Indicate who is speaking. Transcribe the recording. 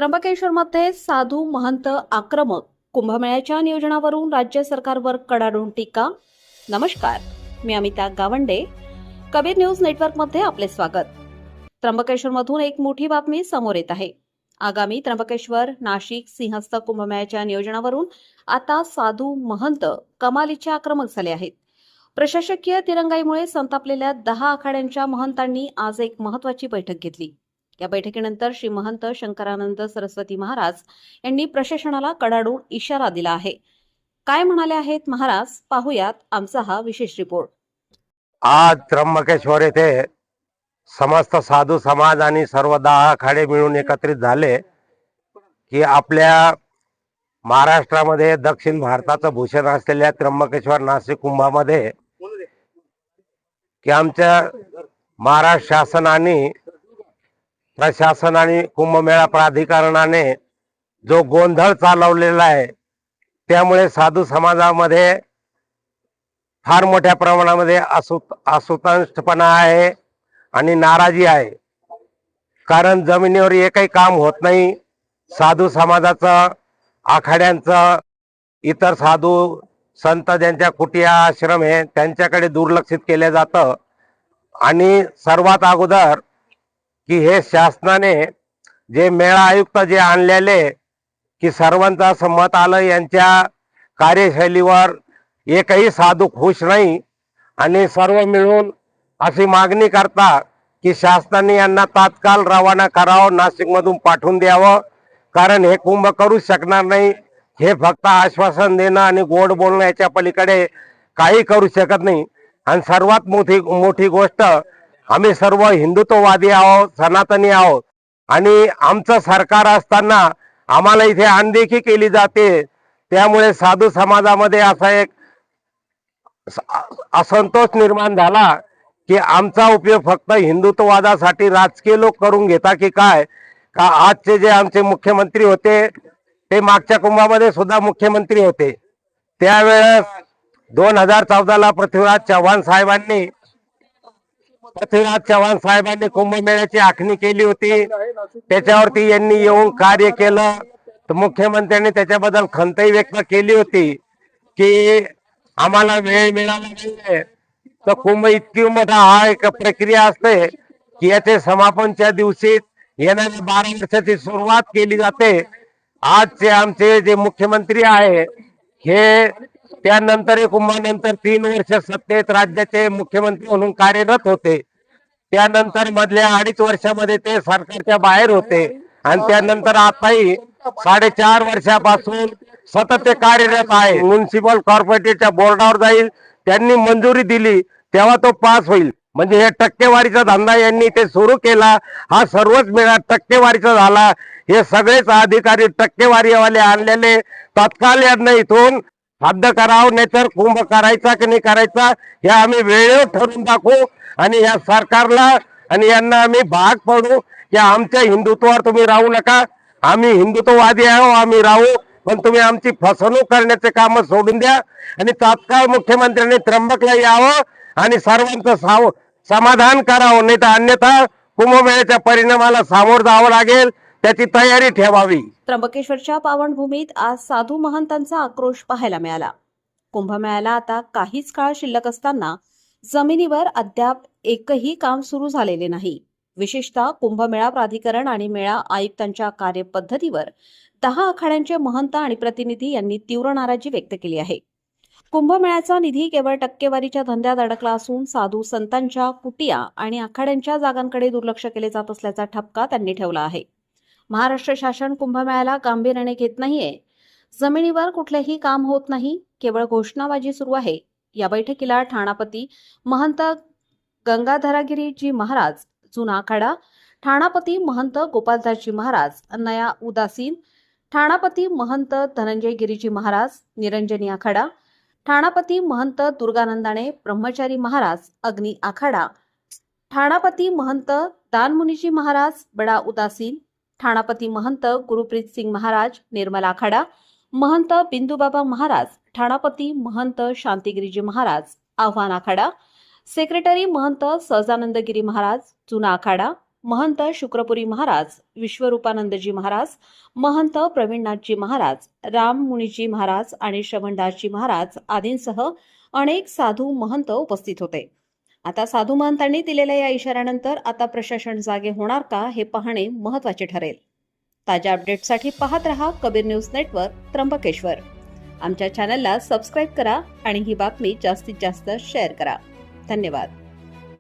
Speaker 1: त्र्यंबकेश्वरमध्ये साधू महंत आक्रमक, कुंभमेळ्याच्या नियोजनावरून राज्य सरकारवर कडाडून टीका. नमस्कार, मी अमिता गावंडे. कबीर न्यूज नेटवर्कमध्ये आपले स्वागत. त्र्यंबकेश्वरमधून एक मोठी बातमी समोर येत आहे. आगामी त्र्यंबकेश्वर नाशिक सिंहस्थ कुंभमेळ्याच्या नियोजनावरून आता साधू महंत कमालीचे आक्रमक झाले आहेत. प्रशासकीय दिरंगाईमुळे संतापलेल्या 10 आखाड्यांच्या महंतांनी आज एक महत्त्वाची बैठक घेतली. या बैठकीनंतर श्री महंत शंकरानंद सरस्वती महाराज यांनी प्रशासनाला कडाडून इशारा दिला आहे. काय म्हणाले आहेत महाराज, पाहूयात आमचा हा विशेष रिपोर्ट.
Speaker 2: आज त्र्यंबकेश्वर येथे समस्त साधू समाज आणि सर्व 10 आखाडे मिळून एकत्रित झाले की आपल्या महाराष्ट्रामध्ये दक्षिण भारताचं भूषण असलेल्या त्र्यंबकेश्वर नाशिक कुंभामध्ये की आमच्या महाराष्ट्र शासनाने प्रशासन आणि कुंभमेळा प्राधिकरणाने जो गोंधळ चालवलेला आहे त्यामुळे साधू समाजामध्ये फार मोठ्या प्रमाणामध्ये असुतंष्टपणा आहे आणि नाराजी आहे. कारण जमिनीवर एकही काम होत नाही. साधू समाजाचं, आखाड्यांचं, इतर साधू संत ज्यांच्या कुटिया आश्रम आहे त्यांच्याकडे दुर्लक्षित केले जातं. आणि सर्वात अगोदर की हे शासनाने जे मेळा आयुक्त जे आणलेले की सर्वांचं असं मत आलं यांच्या कार्यशैलीवर एकही साधू खुश नाही आणि सर्व मिळून अशी मागणी करता की शासनाने यांना तात्काळ रवाना करावं, नाशिकमधून पाठवून द्यावं. कारण हे कुंभ करू शकणार नाही. हे फक्त आश्वासन देणं आणि गोड बोलणं याच्या पलीकडे काही करू शकत नाही. आणि सर्वात मोठी गोष्ट, आम्ही सर्व हिंदुत्ववादी आहोत, सनातनी आहोत आणि आमचं सरकार असताना आम्हाला इथे अनदेखी केली जाते. त्यामुळे साधू समाजामध्ये असा एक असंतोष निर्माण झाला की आमचा उपयोग फक्त हिंदुत्ववादासाठी राजकीय लोक करून घेता की काय. का आजचे जे आमचे मुख्यमंत्री होते ते मागच्या कुंभामध्ये सुद्धा मुख्यमंत्री होते. त्यावेळेस 2014ला पृथ्वीराज चव्हाण साहेबांनी कुंभमेळ्याची आखणी केली होती. त्याच्यावरती यांनी येऊन कार्य केलं. तर मुख्यमंत्र्यांनी त्याच्याबद्दल खंतही व्यक्त केली होती की आम्हाला वेळ मिळाला नाहीये. तर कुंभ इतकी मोठा हा एक प्रक्रिया असते की याचे समापनच्या दिवशी येणाऱ्या 12 वर्षाची सुरुवात केली जाते. आजचे आमचे जे मुख्यमंत्री आहे हे त्यानंतर कुंभानंतर 3 वर्ष सत्तेत राज्याचे मुख्यमंत्री म्हणून कार्यरत होते. त्यानंतर मधल्या 2.5 वर्षामध्ये ते सरकारच्या बाहेर होते आणि त्यानंतर आताही 4.5 वर्षापासून सतत ते कार्यरत आहे. म्युनिसिपल कॉर्पोरेशनच्या बोर्डावर जाईल, त्यांनी मंजुरी दिली तेव्हा तो पास होईल. म्हणजे हे टक्केवारीचा धंदा यांनी ते सुरू केला. हा सर्वच मेळा टक्केवारीचा झाला. हे सगळेच अधिकारी टक्केवारीवाले आणलेले. तत्काळ यांना इथून हद्द करावं, नाहीतर कुंभ करायचा की नाही करायचा हे आम्ही वेळेवर ठरवून दाखवू. आणि या सरकारला आणि यांना आम्ही भाग पडू की आमच्या हिंदुत्वावर तुम्ही राहू नका. आम्ही हिंदुत्ववादी आहोत, आम्ही राहू, पण तुम्ही आमची फसवणूक करण्याचे काम सोडून द्या. आणि तात्काळ मुख्यमंत्र्यांनी त्र्यंबकला यावं आणि सर्वांचं समाधान करावं, नाही तर अन्यथा कुंभमेळ्याच्या परिणामाला सामोरं जावं लागेल. त्याची तयारी ठेवावी.
Speaker 1: त्र्यंबकेश्वरच्या पावनभूमीत आज साधू महंतांचा आक्रोश पाहायला मिळाला. कुंभमेळ्याला आता काहीच काळ शिल्लक असताना जमिनीवर अद्याप एकही काम सुरू झालेले नाही. विशेषतः कुंभमेळा प्राधिकरण आणि मेळा आयुक्तांच्या कार्यपद्धतीवर 10 आखाड्यांचे महंत आणि प्रतिनिधी यांनी तीव्र नाराजी व्यक्त केली आहे. कुंभमेळ्याचा निधी केवळ टक्केवारीच्या धंद्यात अडकला असून साधू संतांच्या कुटिया आणि आखाड्यांच्या जागांकडे दुर्लक्ष केले जात असल्याचा ठपका त्यांनी ठेवला आहे. महाराष्ट्र शासन कुंभमेळ्याला गांभीर्याने घेत नाहीये. जमिनीवर कुठलेही काम होत नाही, केवळ घोषणाबाजी सुरू आहे. या बैठकीला ठाणापती महंत गंगाधरागिरीजी महाराज जुना आखाडा, ठाणापती महंत गोपालदासजी महाराज नया उदासीन, ठाणापती महंत धनंजय गिरीजी महाराज निरंजनी आखाडा, ठाणापती महंत दुर्गानंदाने ब्रह्मचारी महाराज अग्नि आखाडा, ठाणापती महंत दानमुनीजी महाराज बडा उदासीन, ठाणापती महंत गुरुप्रीत सिंग महाराज निर्मल आखाडा, महंत बिंदुबाबा महाराज, ठाणापती महंत शांतिगिरीजी महाराज आव्हान आखाडा, सेक्रेटरी महंत सहजानंदगिरी महाराज जुना आखाडा, महंत शुक्रपुरी महाराज, विश्वरूपानंदजी महाराज, महंत प्रवीणनाथजी महाराज, राममुनीजी महाराज आणि श्रवणदासजी महाराज आदींसह अनेक साधू महंत उपस्थित होते. आता साधू महंतांनी दिलेल्या या इशाऱ्यानंतर आता प्रशासन जागे होणार का हे पाहणे महत्त्वाचे ठरेल. ताज्या अपडेटसाठी पाहत रहा कबीर न्यूज नेटवर्क, त्र्यंबकेश्वर. आमच्या चॅनलला सबस्क्राईब करा आणि ही बातमी जास्तीत जास्त शेअर करा. धन्यवाद.